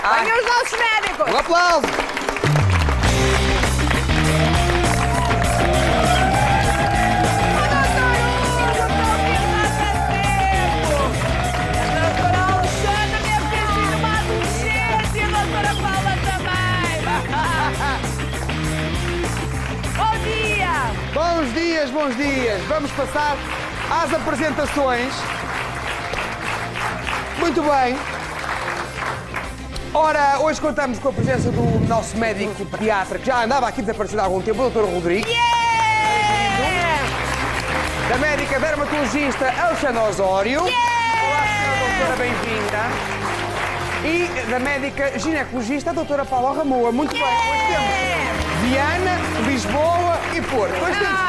Venham os nossos médicos! Um aplauso! Bons dias, bons dias. Vamos passar às apresentações. Muito bem. Ora, hoje contamos com a presença do nosso médico pediatra, que já andava aqui desaparecido há algum tempo, o Dr. Rodrigo. Da médica dermatologista Alexandra Osório. Olá, senhora doutora, bem-vinda. E da médica ginecologista, a doutora Paula Ramoa. Muito bem, hoje temos Viana, Lisboa e Porto. Hoje temos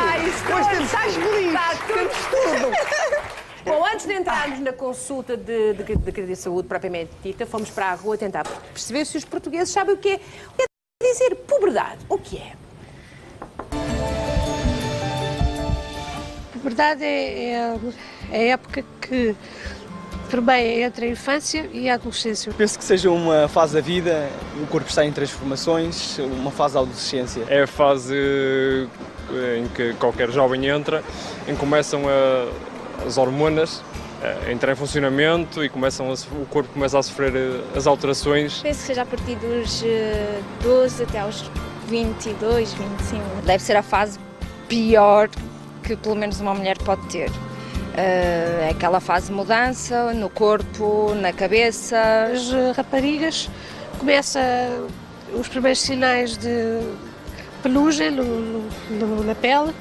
tudo. Hoje temos tudo. Temos tudo. Bom, antes de entrarmos na consulta de querida saúde propriamente dita, fomos para a rua tentar perceber se os portugueses sabem o que é dizer puberdade. O que é? Puberdade é a época que permeia entre a infância e a adolescência. Penso que seja uma fase da vida, o corpo está em transformações, uma fase da adolescência. É a fase em que qualquer jovem entra, em que começam as hormonas a entrar em funcionamento e o corpo começa a sofrer as alterações. Penso que seja a partir dos 12 até aos 22, 25. Deve ser a fase pior que pelo menos uma mulher pode ter. É aquela fase de mudança no corpo, na cabeça. As raparigas começam os primeiros sinais de penugem na pele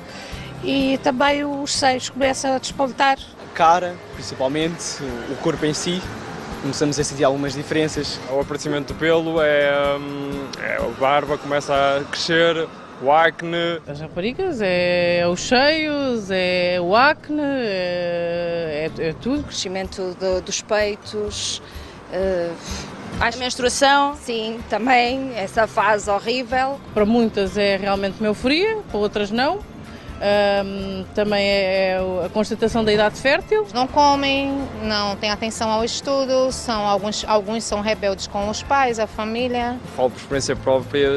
e também os seios começam a despontar. A cara, principalmente, o corpo em si, começamos a sentir algumas diferenças. O aparecimento do pelo a barba começa a crescer, o acne. As raparigas é os seios, é o acne, é tudo. O crescimento dos peitos. A menstruação? Sim, também, essa fase horrível. Para muitas é realmente uma euforia, para outras não. Também é a constatação da idade fértil. Não comem, não têm atenção ao estudo, alguns são rebeldes com os pais, a família. Falo por experiência própria,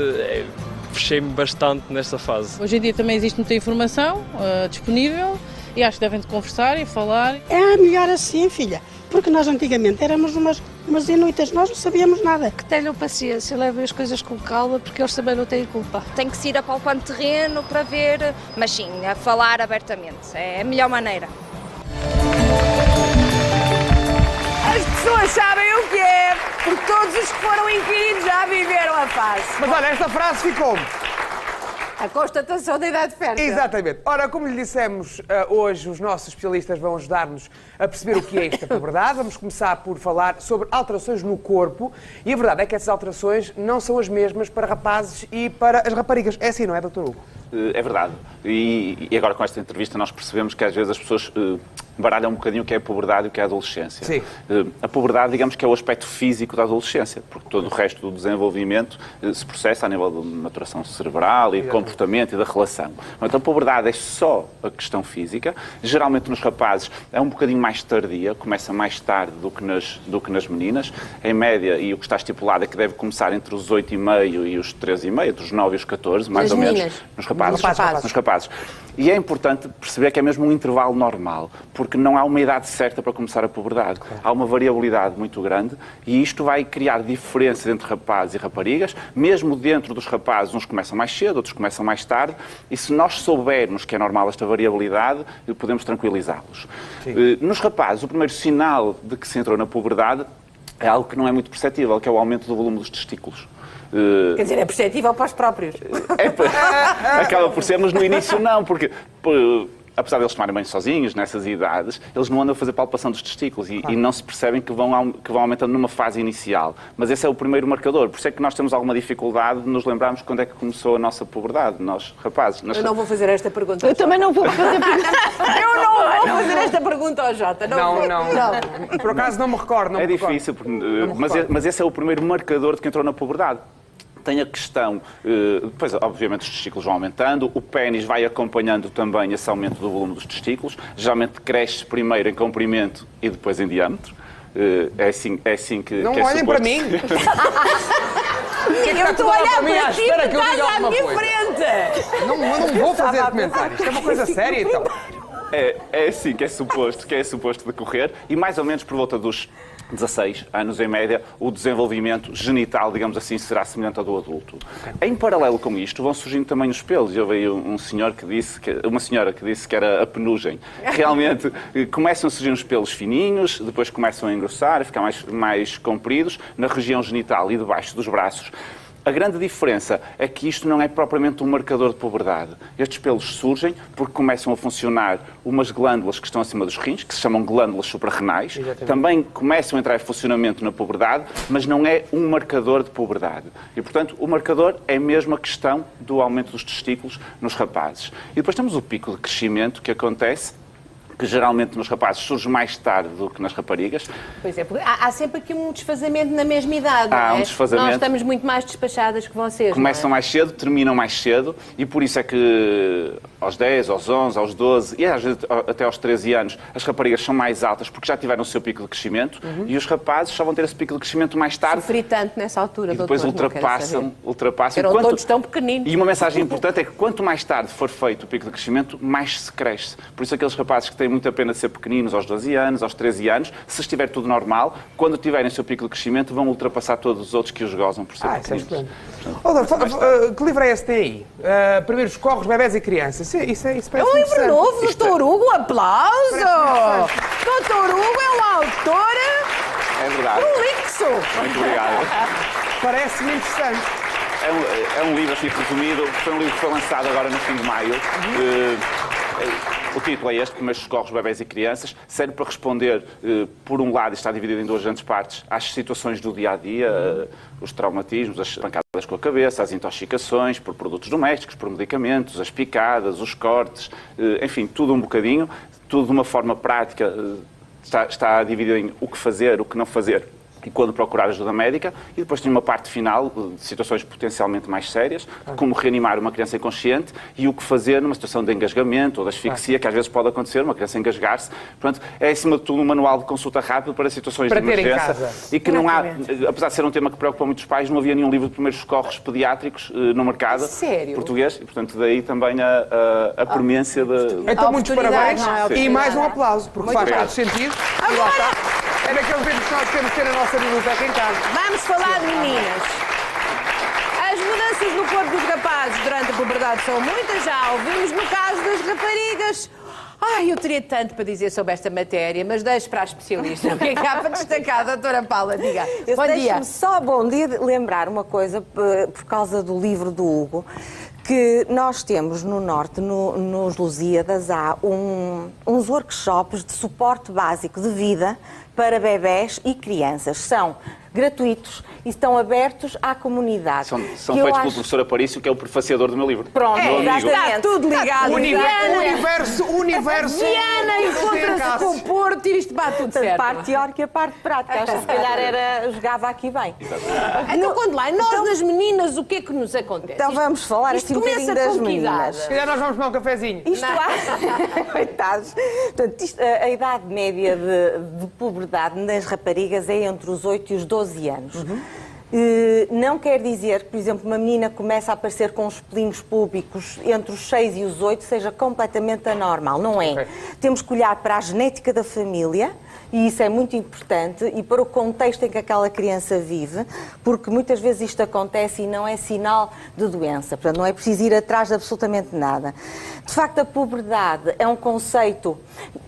fechei-me bastante nesta fase. Hoje em dia também existe muita informação disponível e acho que devem de conversar e falar. É melhor assim, filha, porque nós antigamente éramos umas inúteis, nós não sabíamos nada. Que tenham paciência, levem as coisas com calma, porque eles também não têm culpa. Tem que se ir apalpando terreno para ver, mas sim, a falar abertamente, é a melhor maneira. As pessoas sabem o que é, porque todos os que foram inquiridos já viveram a fase. Mas olha, esta frase ficou. A constatação da idade fértil. Exatamente. Ora, como lhe dissemos, hoje os nossos especialistas vão ajudar-nos a perceber o que é esta puberdade. Vamos começar por falar sobre alterações no corpo. E a verdade é que essas alterações não são as mesmas para rapazes e para as raparigas. É assim, não é, Dr. Hugo? É verdade. E agora com esta entrevista nós percebemos que às vezes as pessoas baralham um bocadinho o que é a puberdade e o que é a adolescência. Sim. A puberdade, digamos que é o aspecto físico da adolescência, porque todo o resto do desenvolvimento se processa a nível de maturação cerebral e de comportamento e da relação. Então a puberdade é só a questão física. Geralmente nos rapazes é um bocadinho mais tardia, começa mais tarde do que nas meninas. Em média, e o que está estipulado é que deve começar entre os 8,5 e os 13,5, entre os 9 e os 14, mais ou menos. Nos rapazes. E é importante perceber que é mesmo um intervalo normal, porque não há uma idade certa para começar a puberdade. Há uma variabilidade muito grande e isto vai criar diferenças entre rapazes e raparigas. Mesmo dentro dos rapazes, uns começam mais cedo, outros começam mais tarde, e se nós soubermos que é normal esta variabilidade, podemos tranquilizá-los. Nos rapazes, o primeiro sinal de que se entrou na puberdade é algo que não é muito perceptível, que é o aumento do volume dos testículos. Quer dizer, é perceptível para os próprios. Acaba por ser, mas no início não, porque apesar de eles tomarem banho sozinhos, nessas idades, eles não andam a fazer palpação dos testículos e não se percebem que vão aumentando numa fase inicial. Mas esse é o primeiro marcador. Por isso é que nós temos alguma dificuldade de nos lembrarmos quando é que começou a nossa puberdade, nós rapazes. Eu não vou fazer esta pergunta. Eu também não vou fazer pergunta. Eu não vou fazer esta pergunta ao Jota. Não. Por acaso não me recordo. É difícil, mas esse é o primeiro marcador de que entrou na puberdade. Tem a questão, depois obviamente os testículos vão aumentando, o pénis vai acompanhando também esse aumento do volume dos testículos, geralmente cresce primeiro em comprimento e depois em diâmetro. É assim que Não que é olhem suposto. para mim. Eu estou a olhar para ti espera porque que eu diga estás à alguma minha coisa. frente. Eu não vou fazer comentários. Isto é uma coisa séria, então. É assim que é suposto decorrer, e mais ou menos por volta dos 16 anos em média, o desenvolvimento genital, digamos assim, será semelhante ao do adulto. Em paralelo com isto, vão surgindo também os pelos. Eu vi uma senhora que disse que era a penugem. Realmente, começam a surgir uns pelos fininhos, depois começam a engrossar, a ficar mais compridos, na região genital e debaixo dos braços. A grande diferença é que isto não é propriamente um marcador de puberdade. Estes pelos surgem porque começam a funcionar umas glândulas que estão acima dos rins, que se chamam glândulas suprarrenais. Também começam a entrar em funcionamento na puberdade, mas não é um marcador de puberdade. E, portanto, o marcador é mesmo a questão do aumento dos testículos nos rapazes. E depois temos o pico de crescimento que acontece, que geralmente nos rapazes surge mais tarde do que nas raparigas. Pois é, porque há sempre aqui um desfazamento na mesma idade, não é? Há um desfazamento. Nós estamos muito mais despachadas que vocês, Começam mais cedo, terminam mais cedo, e por isso é que aos 10, aos 11, aos 12 e às vezes até aos 13 anos as raparigas são mais altas porque já tiveram o seu pico de crescimento, e os rapazes só vão ter esse pico de crescimento mais tarde. Sofri tanto nessa altura, e depois doutor, ultrapassam. Eram todos tão pequeninos. E uma mensagem importante é que quanto mais tarde for feito o pico de crescimento, mais se cresce. Por isso aqueles rapazes que têm muita pena de ser pequeninos aos 12 anos, aos 13 anos, se estiver tudo normal, quando tiverem o seu pico de crescimento, vão ultrapassar todos os outros que os gozam por ser pequeninos. Que livro é este aí? Primeiros Corros, Bebés e Crianças. Isso parece um livro interessante. novo, doutor Hugo, um aplauso! Doutor Hugo é o autor É verdade. do Lixo. Muito obrigado. Parece-me interessante. É um livro assim resumido, foi um livro que foi lançado agora no fim de maio. O título é este, Primeiros Socorros, Bebés e Crianças. Serve para responder, por um lado, está dividido em duas grandes partes, às situações do dia-a-dia, os traumatismos, as pancadas com a cabeça, as intoxicações por produtos domésticos, por medicamentos, as picadas, os cortes, enfim, tudo um bocadinho, tudo de uma forma prática, está dividido em o que fazer, o que não fazer e quando procurar ajuda médica, e depois tem uma parte final de situações potencialmente mais sérias, como reanimar uma criança inconsciente e o que fazer numa situação de engasgamento ou de asfixia, que às vezes pode acontecer, uma criança engasgar-se. Portanto, é acima de tudo um manual de consulta rápido para situações de emergência. E que não há, apesar de ser um tema que preocupa muitos pais, não havia nenhum livro de primeiros socorros pediátricos no mercado português, e portanto daí também a premência de... Então, muitos parabéns e mais um aplauso, porque faz todo sentido. E lá está. É daqueles livros que nós temos que ter na nossa biblioteca em casa. Vamos falar de meninas. As mudanças no corpo dos rapazes durante a puberdade são muitas, já ouvimos no caso das raparigas. Ai, eu teria tanto para dizer sobre esta matéria, mas deixo para a especialista. O que é que há para destacar, doutora Paula? Diga. Bom dia. Deixe-me só, bom dia, lembrar uma coisa, por causa do livro do Hugo, que nós temos no Norte, nos Lusíadas, há uns workshops de suporte básico de vida para bebés e crianças. São gratuitos e estão abertos à comunidade. São feitos pelo professor Aparício, que é o prefaciador do meu livro. Pronto, está tudo ligado. Universo. Viana encontra-se com o Porto e isto bate tudo certo. A parte teórica e a parte prática. Acho que se calhar jogava aqui bem. Então, quando lá, nós das meninas, o que é que nos acontece? Então vamos falar assim um bocadinho das meninas. Se calhar nós vamos tomar um cafezinho. Coitados. Portanto, a idade média de puberdade nas raparigas é entre os 8 e os 12 anos. Não quer dizer que, por exemplo, uma menina começa a aparecer com os pelinhos púbicos entre os 6 e os 8 seja completamente anormal. Não é. Okay. Temos que olhar para a genética da família, e isso é muito importante, e para o contexto em que aquela criança vive, porque muitas vezes isto acontece e não é sinal de doença. Portanto, não é preciso ir atrás de absolutamente nada. De facto, a puberdade é um conceito,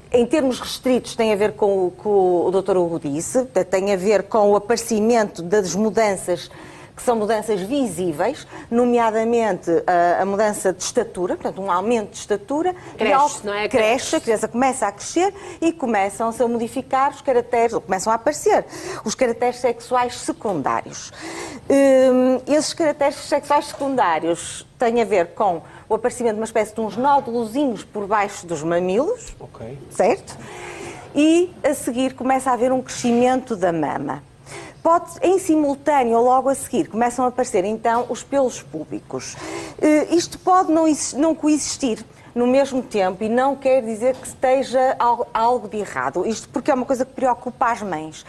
em termos restritos, tem a ver com o que o Dr. Hugo disse, tem a ver com o aparecimento das mudanças que são mudanças visíveis, nomeadamente a mudança de estatura, portanto, um aumento de estatura. Cresce, não é? Cresce, a criança começa a crescer e começam-se a modificar os caracteres, ou começam a aparecer os caracteres sexuais secundários. Esses caracteres sexuais secundários têm a ver com o aparecimento de uma espécie de uns nódulozinhos por baixo dos mamilos, certo? E, a seguir, começa a haver um crescimento da mama. Em simultâneo, ou logo a seguir, começam a aparecer, então, os pelos púbicos. Isto pode não coexistir. no mesmo tempo e não quer dizer que esteja algo de errado. Isto porque é uma coisa que preocupa as mães.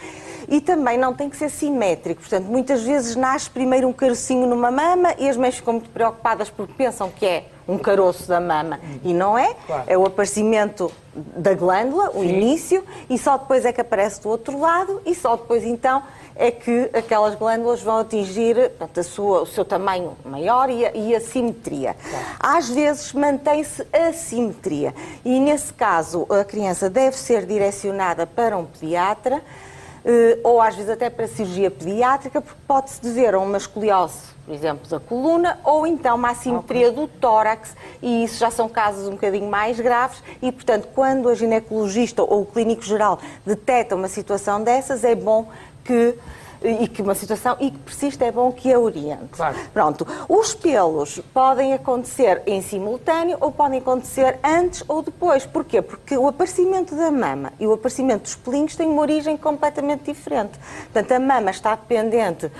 E também não tem que ser simétrico. Portanto, muitas vezes nasce primeiro um carocinho numa mama e as mães ficam muito preocupadas porque pensam que é um caroço da mama. E não é. Claro. É o aparecimento da glândula, o início, e só depois é que aparece do outro lado e só depois, então, é que aquelas glândulas vão atingir, portanto, o seu tamanho maior e a simetria. Claro. Às vezes mantém-se a simetria e, nesse caso, a criança deve ser direcionada para um pediatra ou, às vezes, até para cirurgia pediátrica, porque pode-se dever a uma escoliose, por exemplo, da coluna, ou então uma assimetria do tórax, e isso já são casos um bocadinho mais graves, e, portanto, quando a ginecologista ou o clínico geral detecta uma situação dessas, é bom que uma situação e que persiste, é bom que a oriente. Claro. Pronto. Os pelos podem acontecer em simultâneo ou podem acontecer antes ou depois. Porquê? Porque o aparecimento da mama e o aparecimento dos pelinhos têm uma origem completamente diferente. Portanto, a mama está dependente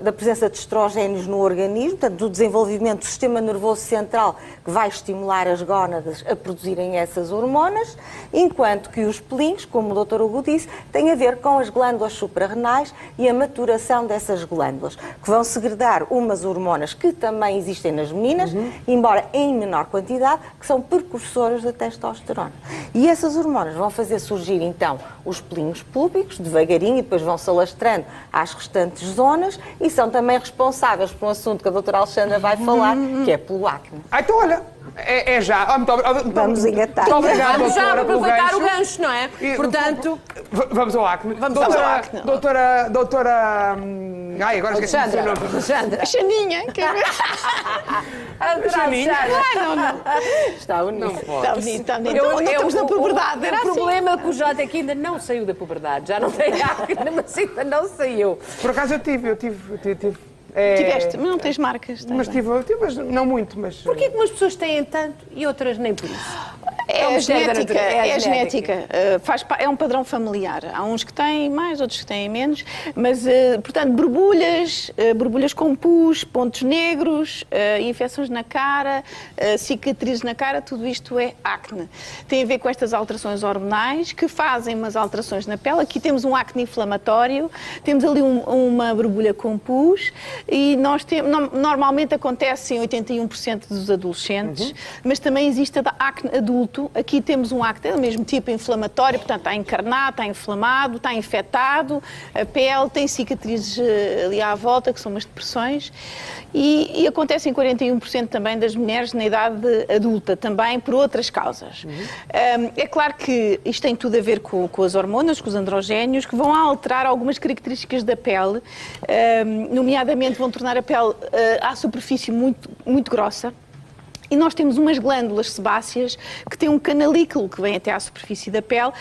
da presença de estrogénios no organismo, portanto, do desenvolvimento do sistema nervoso central que vai estimular as gónadas a produzirem essas hormonas, enquanto que os pelinhos, como o Dr. Hugo disse, têm a ver com as glândulas suprarrenais e a maturação dessas glândulas, que vão segredar umas hormonas que também existem nas meninas, embora em menor quantidade, que são precursoras da testosterona. E essas hormonas vão fazer surgir, então, os pelinhos púbicos, devagarinho, e depois vão se alastrando às restantes zonas, e são também responsáveis por um assunto que a doutora Alexandra vai falar, que é pelo acne. Então, olha, é já. Vamos engatar. Muito obrigado, vamos já doutora, aproveitar o gancho, não é? Portanto... Vamos ao acne. Vamos ao acne. Doutora... Ai, agora esqueci o seu nome. Alexandra. Xaninha, quer ver? Xaninha? Não. Está bonito. Está bonito, está bonito. Então, estamos na puberdade, era assim. O problema é que o Jota aqui ainda não saiu da puberdade. Já não tem acne, mas ainda não saiu. Por acaso eu tive. Tiveste, mas não tens marcas. Mas tive, mas não muito. Mas... Porquê que umas pessoas têm tanto e outras nem por isso? É genética. É um padrão familiar. Há uns que têm mais, outros que têm menos. Mas, portanto, borbulhas com pus, pontos negros, infecções na cara, cicatrizes na cara, tudo isto é acne. Tem a ver com estas alterações hormonais que fazem umas alterações na pele. Aqui temos um acne inflamatório, temos ali uma borbulha com pus e normalmente acontece em 81% dos adolescentes, mas também existe a acne adulto. Aqui temos um acne do mesmo tipo, inflamatório, portanto está encarnado, está inflamado, está infectado, a pele tem cicatrizes ali à volta, que são umas depressões, e acontece em 41% também das mulheres na idade adulta, também por outras causas. É claro que isto tem tudo a ver com as hormonas, com os androgénios, que vão alterar algumas características da pele, nomeadamente vão tornar a pele à superfície muito grossa. E nós temos umas glândulas sebáceas que têm um canalículo que vem até à superfície da pele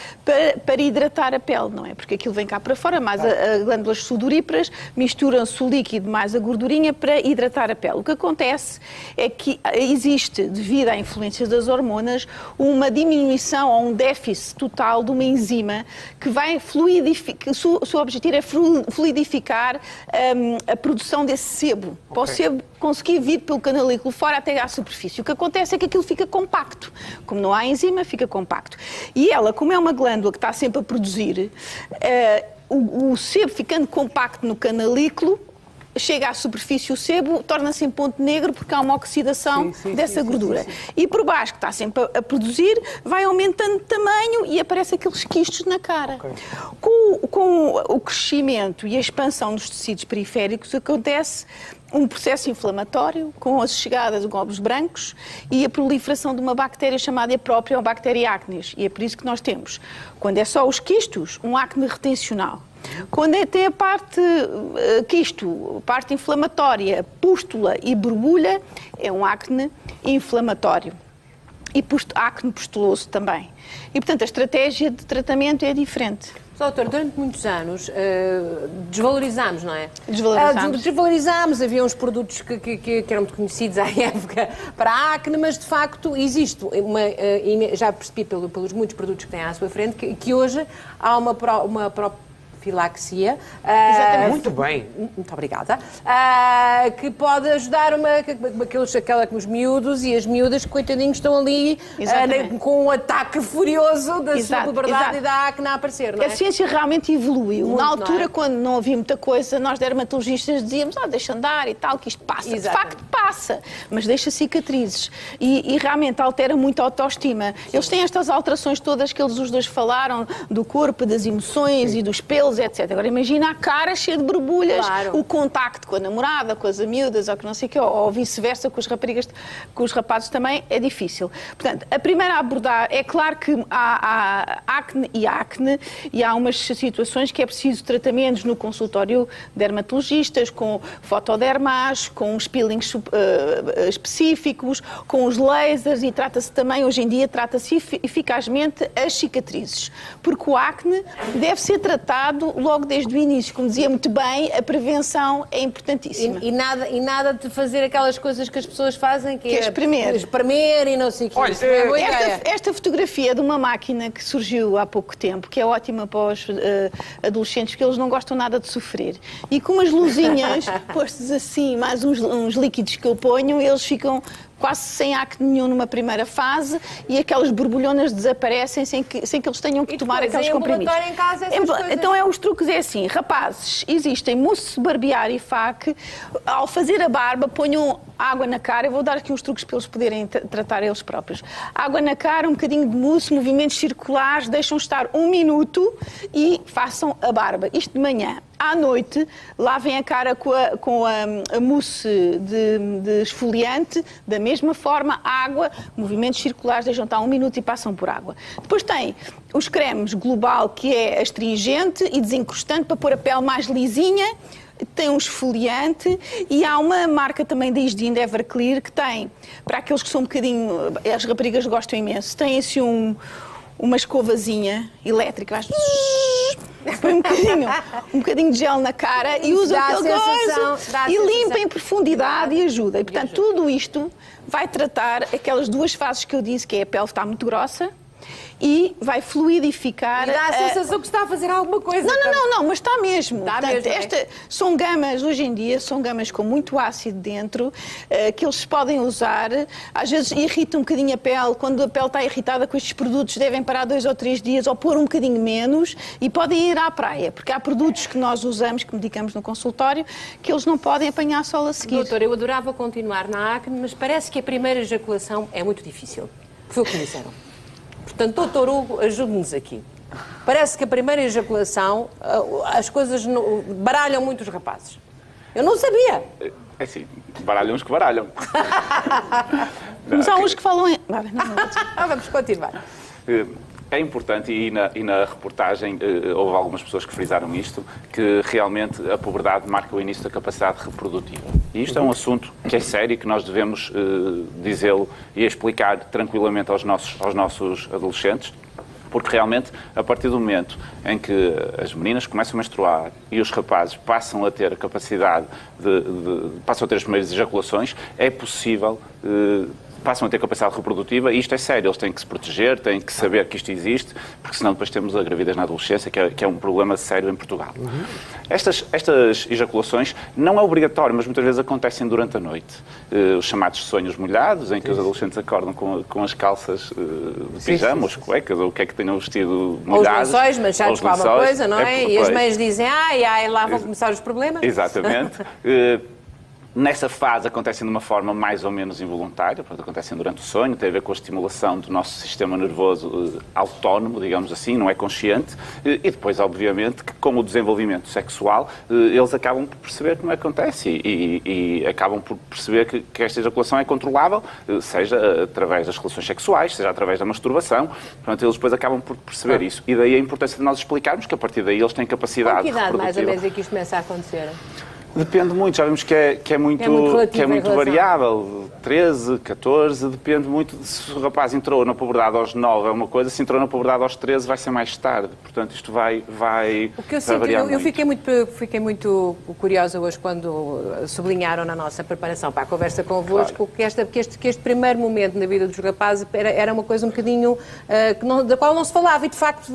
para hidratar a pele, não é? Porque aquilo vem cá para fora, mais as glândulas sudoríparas misturam-se o líquido mais a gordurinha para hidratar a pele. O que acontece é que existe, devido à influência das hormonas, uma diminuição ou um déficit total de uma enzima que vai fluidificar, o seu objetivo é fluidificar a produção desse sebo, para o sebo conseguir vir pelo canalículo fora até à superfície. O que acontece é que aquilo fica compacto. Como não há enzima, fica compacto. E ela, como é uma glândula que está sempre a produzir, o sebo ficando compacto no canalículo, chega à superfície o sebo, torna-se em ponto negro porque há uma oxidação dessa gordura. E por baixo, que está sempre a produzir, vai aumentando de tamanho e aparecem aqueles quistos na cara. Com o crescimento e a expansão dos tecidos periféricos, acontece um processo inflamatório com as chegadas de glóbulos brancos e a proliferação de uma bactéria chamada própria bactéria acnes. E é por isso que nós temos, quando é só os quistos, um acne retencional. Quando tem a parte quisto, parte inflamatória, pústula e borbulha, é um acne inflamatório. E acne pustuloso também. E, portanto, a estratégia de tratamento é diferente. Doutor, durante muitos anos desvalorizámos, não é? Desvalorizámos. Havia uns produtos que eram muito conhecidos à época para a acne, mas de facto existe já percebi pelos muitos produtos que têm à sua frente que hoje há uma anafilaxia. Exatamente. Muito bem. Muito obrigada. Que pode ajudar os miúdos e as miúdas que, coitadinhos, estão ali com um ataque furioso da sua puberdade e da acne a aparecer, não é? A ciência realmente evoluiu. Muito, na altura, não é? quando não havia muita coisa, nós dermatologistas dizíamos, deixa andar e tal, que isto passa. Exatamente. De facto passa, mas deixa cicatrizes. E realmente altera muito a autoestima. Eles têm estas alterações todas que eles os dois falaram, do corpo, das emoções e dos pelos, etc. Agora imagina a cara cheia de borbulhas, o contacto com a namorada, com as amiúdas, ou que não sei o quê, ou vice-versa, com as raparigas, com os rapazes também, é difícil. Portanto, a primeira a abordar, é claro que há acne, e há umas situações que é preciso tratamentos no consultório de dermatologistas, com fotodermas, com os peelings específicos, com os lasers, e trata-se também, hoje em dia, trata-se eficazmente as cicatrizes. Porque o acne deve ser tratado logo desde o início. Como dizia muito bem, a prevenção é importantíssima. E nada de fazer aquelas coisas que as pessoas fazem, que é espremer e não sei o quê. Olha, esta fotografia é de uma máquina que surgiu há pouco tempo, que é ótima para os adolescentes, porque eles não gostam nada de sofrer. E com umas luzinhas postas assim, mais uns líquidos que eu ponho, eles ficam quase sem acne nenhum numa primeira fase e aquelas borbulhonas desaparecem sem que eles tenham que tomar aqueles comprimidos. Em casa, então os truques é assim, rapazes, existem mousse barbear e fac, ao fazer a barba ponham água na cara, eu vou dar aqui uns truques para eles poderem tratar eles próprios. Água na cara, um bocadinho de mousse, movimentos circulares, deixam estar 1 minuto e façam a barba. Isto de manhã. À noite, lavem a cara com a mousse de esfoliante, da mesma forma, água, movimentos circulares, deixam estar 1 minuto e passam por água. Depois tem os cremes Global, que é astringente e desencrustante, para pôr a pele mais lisinha. Tem um esfoliante e há uma marca também da Isdin, Everclear, que tem, para aqueles que são um bocadinho, as raparigas gostam imenso, tem assim uma escovazinha elétrica, põe um bocadinho de gel na cara e usa aquele coisa e limpa em profundidade e ajuda. E, portanto, tudo isto vai tratar aquelas duas fases que eu disse, que é a pele está muito grossa e vai fluidificar. E dá a sensação que está a fazer alguma coisa. Não, mas está mesmo. Portanto, são gamas, hoje em dia, são gamas com muito ácido dentro, que eles podem usar. Às vezes irrita um bocadinho a pele. Quando a pele está irritada com estes produtos, devem parar 2 ou 3 dias ou pôr um bocadinho menos e podem ir à praia, porque há produtos que nós usamos, que medicamos no consultório, que eles não podem apanhar sol a seguir. Doutora, eu adorava continuar na acne, mas parece que a primeira ejaculação é muito difícil. Foi o que me disseram. Portanto, doutor Hugo, ajude-nos aqui. Parece que a primeira ejaculação, as coisas baralham muito os rapazes. Eu não sabia. É assim, baralham os que baralham. Mas há uns que falam em... Vamos continuar. É importante, e na reportagem houve algumas pessoas que frisaram isto, que realmente a puberdade marca o início da capacidade reprodutiva. E isto é um assunto que é sério e que nós devemos dizê-lo e explicar tranquilamente aos nossos adolescentes, porque realmente, a partir do momento em que as meninas começam a menstruar e os rapazes passam a ter a capacidade passam a ter as primeiras ejaculações, é possível... passam a ter capacidade reprodutiva e isto é sério, eles têm que se proteger, têm que saber que isto existe, porque senão depois temos a gravidez na adolescência, que é um problema sério em Portugal. Estas ejaculações não é obrigatório, mas muitas vezes acontecem durante a noite. Os chamados sonhos molhados, em que os adolescentes acordam com as calças de pijama, as cuecas, ou o que é que tenham vestido molhado. Os lençóis manchados com alguma coisa, não é? E as mães dizem, lá vão começar os problemas. Exatamente. Nessa fase acontecem de uma forma mais ou menos involuntária, portanto, acontecem durante o sonho, tem a ver com a estimulação do nosso sistema nervoso autónomo, digamos assim, não é consciente, e depois, obviamente, que com o desenvolvimento sexual, eles acabam por perceber que não acontece e acabam por perceber que esta ejaculação é controlável, seja através das relações sexuais, seja através da masturbação, portanto, eles depois acabam por perceber isso. E daí a importância de nós explicarmos que a partir daí eles têm capacidade Com que idade, reprodutiva. mais ou menos, é que isto começa a acontecer? Depende muito, já vimos que é muito variável, 13, 14, depende muito se o rapaz entrou na puberdade aos 9 é uma coisa, se entrou na puberdade aos 13 vai ser mais tarde, portanto isto vai o que eu sinto, eu fiquei muito curiosa hoje quando sublinharam na nossa preparação para a conversa convosco que este primeiro momento na vida dos rapazes era uma coisa um bocadinho da qual não se falava e de facto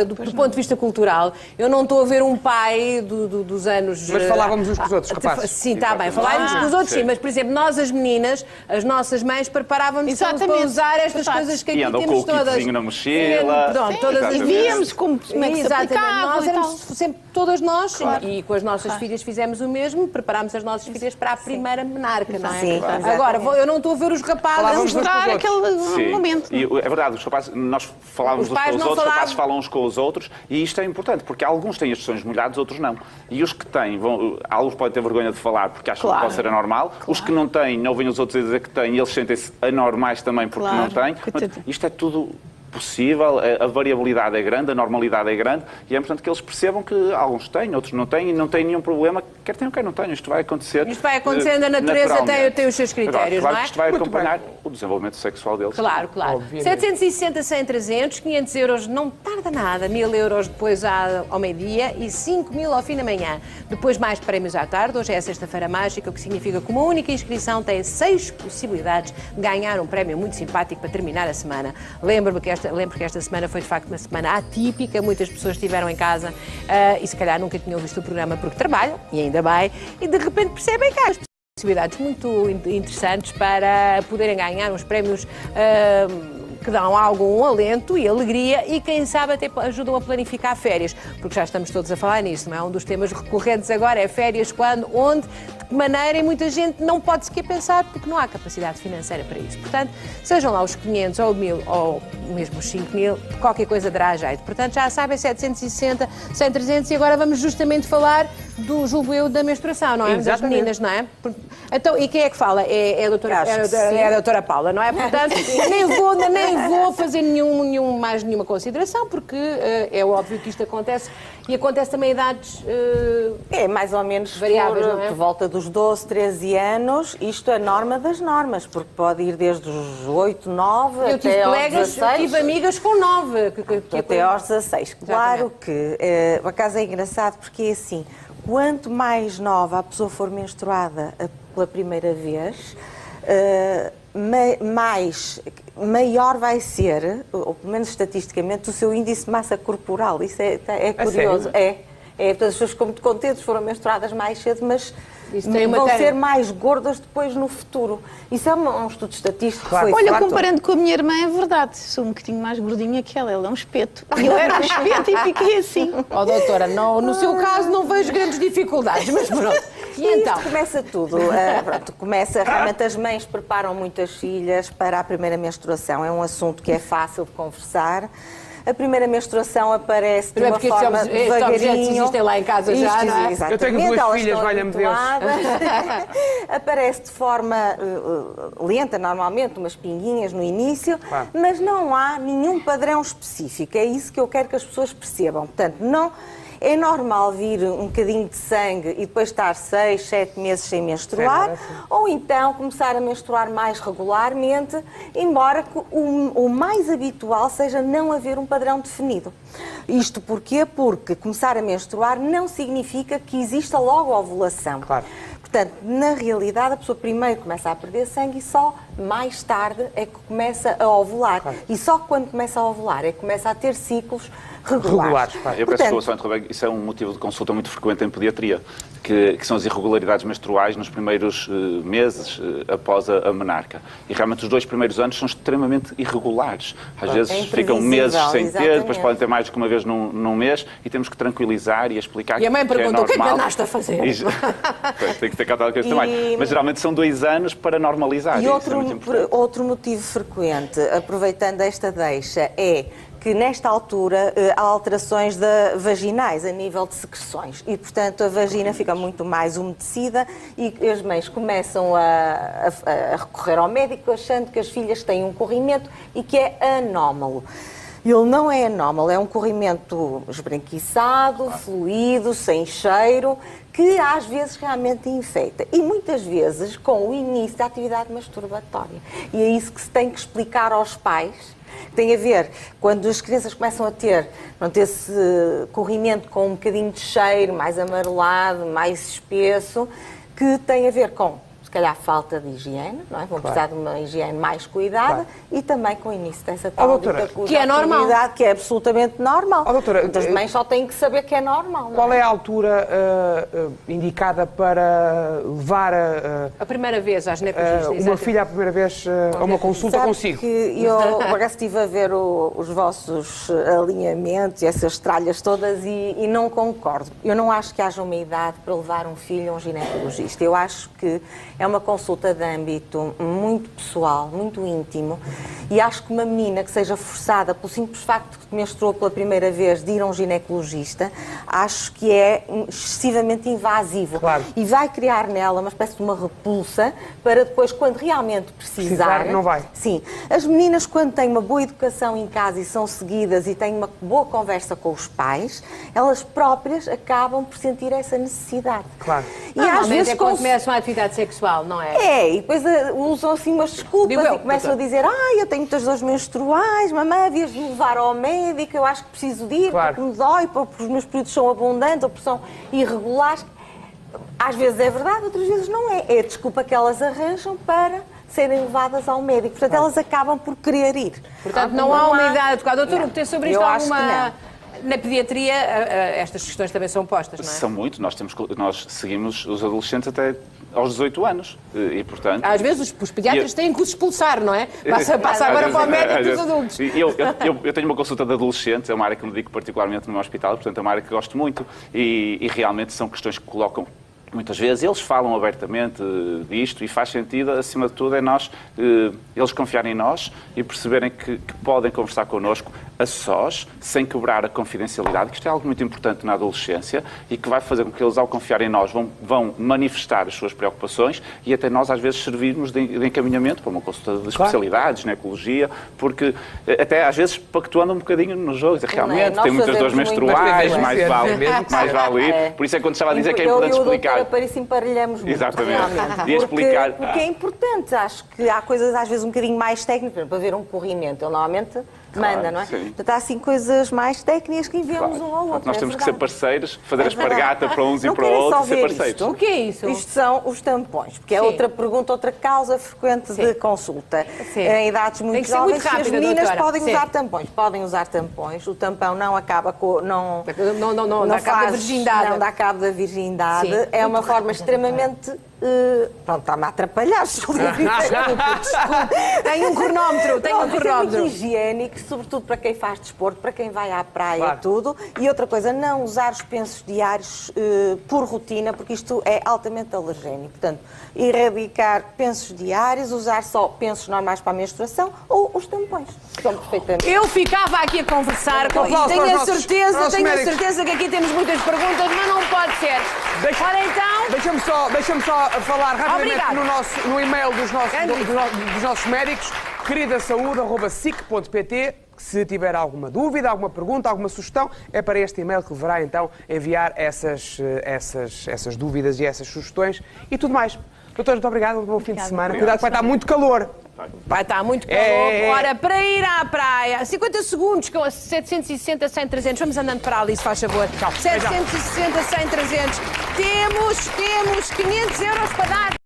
do ponto de vista cultural, eu não estou a ver um pai dos anos... Mas falávamos uns com os outros, rapazes. Sim, está bem, falávamos com os outros, sim, mas por exemplo, nós as meninas, as nossas mães preparavam-nos para usar estas coisas que aqui temos todas. E na mochila. Pronto, todas as víamos como é que se aplicava. Nós éramos sempre, todas nós, e com as nossas filhas fizemos o mesmo, preparámos as nossas filhas para a primeira menarca, não é? Sim, agora, eu não estou a ver os rapazes mostrar aquele momento. E é verdade, os rapazes, nós falávamos uns com os outros, os rapazes falam uns com os outros, e isto é importante, porque alguns têm estes sonhos molhados, outros não. E os que têm, alguns podem ter vergonha de falar porque acham que pode ser anormal, os que não têm, ouvem os outros a dizer que têm, e eles sentem-se anormais também porque não têm. Isto é tudo possível, a variabilidade é grande, a normalidade é grande, e é importante que eles percebam que alguns têm, outros não têm, e não têm nenhum problema, quer tenham, quer não tenham, isto vai acontecer. Isto vai acontecendo, a natureza tem os seus critérios, agora, não é? Isto vai acompanhar o desenvolvimento sexual deles. Claro. 760, 100, 300, 500 euros não tarda nada, 1000 euros depois ao meio-dia e 5.000 ao fim da manhã. Depois mais prémios à tarde, hoje é a sexta-feira mágica, o que significa que uma única inscrição tem 6 possibilidades de ganhar um prémio muito simpático para terminar a semana. Lembro que esta semana foi de facto uma semana atípica, muitas pessoas estiveram em casa e se calhar nunca tinham visto o programa porque trabalham, e ainda bem, e de repente percebem que há possibilidades muito interessantes para poderem ganhar uns prémios que dão algum alento e alegria e, quem sabe, até ajudam a planificar férias, porque já estamos todos a falar nisso, não é? Um dos temas recorrentes agora é férias, quando, onde, de que maneira, e muita gente não pode sequer pensar porque não há capacidade financeira para isso. Portanto, sejam lá os 500 ou 1000 ou mesmo os 5.000, qualquer coisa dará jeito. Portanto, já sabem, 760, 100, 300 e agora vamos justamente falar do, julgo eu, da menstruação, não é? Das meninas, não é? Então, e quem é que fala? É a doutora Paula, não é? Portanto, nem vou fazer mais nenhuma consideração, porque é óbvio que isto acontece e acontece também em idades é mais ou menos variáveis, não é? Por volta dos 12, 13 anos, isto é a norma das normas, porque pode ir desde os 8, 9 até aos 16. Eu tive amigas com 9. Até aos 16. Claro que, por acaso é engraçado, porque é assim, quanto mais nova a pessoa for menstruada pela primeira vez, maior vai ser, ou pelo menos estatisticamente, o seu índice de massa corporal. Isso é curioso. Portanto, as pessoas ficam muito contentes, foram menstruadas mais cedo, mas vão ser mais gordas depois no futuro. Isso é um estudo estatístico. Claro. Olha, comparando com a minha irmã, é verdade. Sou um bocadinho mais gordinha que ela é um espeto. E eu era um espeto e fiquei assim. Doutora, no seu caso não vejo grandes dificuldades, mas pronto. E então? Começa tudo. Realmente as mães preparam muitas filhas para a primeira menstruação. É um assunto que é fácil de conversar. A primeira menstruação aparece de uma forma devagarinho. Existem lá em casa já, não é? Exatamente. Eu tenho 2 filhas, valha-me Deus. Aparece de forma lenta, normalmente, umas pinguinhas no início, mas não há nenhum padrão específico. É isso que eu quero que as pessoas percebam. Portanto, não... É normal vir um bocadinho de sangue e depois estar 6, 7 meses sem menstruar, ou então começar a menstruar mais regularmente, embora o mais habitual seja não haver um padrão definido. Isto porquê? Porque começar a menstruar não significa que exista logo a ovulação. Claro. Portanto, na realidade, a pessoa primeiro começa a perder sangue e só mais tarde é que começa a ovular. Claro. E só quando começa a ovular é que começa a ter ciclos regulares. Eu peço desculpa, só interromper, isso é um motivo de consulta muito frequente em pediatria, que são as irregularidades menstruais nos primeiros meses após a menarca. E realmente os 2 primeiros anos são extremamente irregulares. Às vezes ficam meses sem ter, depois podem ter mais do que uma vez num mês, e temos que tranquilizar e explicar que é normal. E a mãe pergunta, o que é que andaste a fazer? Tem que ter catado com isso também. Mas geralmente são 2 anos para normalizar. E outro motivo frequente, aproveitando esta deixa, é que nesta altura há alterações vaginais a nível de secreções e, portanto, a vagina fica muito mais umedecida e as mães começam a recorrer ao médico achando que as filhas têm um corrimento e que é anómalo. Ele não é anómalo, é um corrimento esbranquiçado, fluido, sem cheiro, que às vezes realmente infecta. E muitas vezes com o início da atividade masturbatória. E é isso que se tem que explicar aos pais. Tem a ver, quando as crianças começam a ter esse corrimento com um bocadinho de cheiro, mais amarelado, mais espesso, que tem a ver com, se calhar, falta de higiene, não é? Vão precisar de uma higiene mais cuidada e também com o início dessa tal que é normal, que é absolutamente normal. Doutora, muitas mães só têm que saber que é normal. Qual é a altura indicada para levar a primeira vez à ginecologista? Uma filha a primeira vez a uma consulta consigo? Que eu agora estive a ver os vossos alinhamentos e essas tralhas todas e não concordo. Eu não acho que haja uma idade para levar um filho a um ginecologista. Eu acho que é uma consulta de âmbito muito pessoal, muito íntimo, e acho que uma menina que seja forçada pelo simples facto de que menstruou pela primeira vez de ir a um ginecologista, acho que é excessivamente invasivo. Claro. E vai criar nela uma espécie de uma repulsa para depois, quando realmente precisar... não vai. Sim. As meninas, quando têm uma boa educação em casa e são seguidas e têm uma boa conversa com os pais, elas próprias acabam por sentir essa necessidade. Claro. E às vezes é quando começam a atividade sexual, não é? É, e depois usam assim umas desculpas e começam a dizer: eu tenho muitas dores menstruais, mamãe, havias de me levar ao médico, eu acho que preciso de ir, porque me dói, porque os meus períodos são abundantes ou porque são irregulares. Às vezes é verdade, outras vezes não é. É a desculpa que elas arranjam para serem levadas ao médico. Portanto, elas acabam por querer ir. Portanto, não há uma idade adequada. Doutor, tem sobre isto alguma... Na pediatria, estas questões também são postas, não é? São muito. Nós seguimos os adolescentes até aos 18 anos. E, portanto... Às vezes os pediatras têm que os expulsar, não é? Passa agora para o médico dos adultos. Eu tenho uma consulta de adolescentes, é uma área que me dedico particularmente no meu hospital, portanto é uma área que gosto muito e realmente são questões que colocam... Muitas vezes eles falam abertamente disto e faz sentido, acima de tudo, é eles confiarem em nós e perceberem que podem conversar connosco a sós, sem quebrar a confidencialidade, que isto é algo muito importante na adolescência e que vai fazer com que eles, ao confiar em nós, vão manifestar as suas preocupações e até nós, às vezes, servirmos de encaminhamento para uma consulta de especialidades, ginecologia, porque até, às vezes, pactuando um bocadinho nos jogos, realmente, tem muitas dores menstruais, mais vale ir. Por isso é quando estava a dizer que é importante explicar. Para isso emparelhamos muito. Exatamente. E explicar. Porque é importante. Acho que há coisas às vezes um bocadinho mais técnicas. Para ver um corrimento, ele normalmente manda, não é? Sim. Portanto, há assim coisas mais técnicas que enviamos um ao outro. Nós temos que ser parceiros, fazer a espargata para uns e para outros e ser parceiros. O que é isso? Isto são os tampões, porque é outra pergunta, outra causa frequente de consulta. Em idades muito jovens, as meninas podem usar tampões. Podem usar tampões. O tampão não acaba com... Não dá cabo da virgindade. Não dá cabo da virgindade. É uma forma extremamente... Pronto, está-me a atrapalhar. Tem um cronómetro. É muito higiênico, sobretudo para quem faz desporto, para quem vai à praia, tudo. E outra coisa, não usar os pensos diários por rotina, porque isto é altamente alergénico. Portanto, erradicar pensos diários, usar só pensos normais para a menstruação ou os tampões. São perfeitamente. Eu ficava aqui a conversar com e tenho a certeza que aqui temos muitas perguntas, mas não pode ser. Ora então... Deixa-me só falar rapidamente no e-mail dos nossos médicos, queridasaúde@sic.pt. Se tiver alguma dúvida, alguma pergunta, alguma sugestão, é para este e-mail que deverá então enviar essas dúvidas e essas sugestões e tudo mais. Doutor, muito obrigado, um bom fim de semana. Cuidado, vai estar muito calor. Vai estar muito calor. Ora, para ir à praia, 50 segundos, com 760, 100, 300. Vamos andando para ali, se faz favor. 760, 100, 300. Temos 500 euros para dar.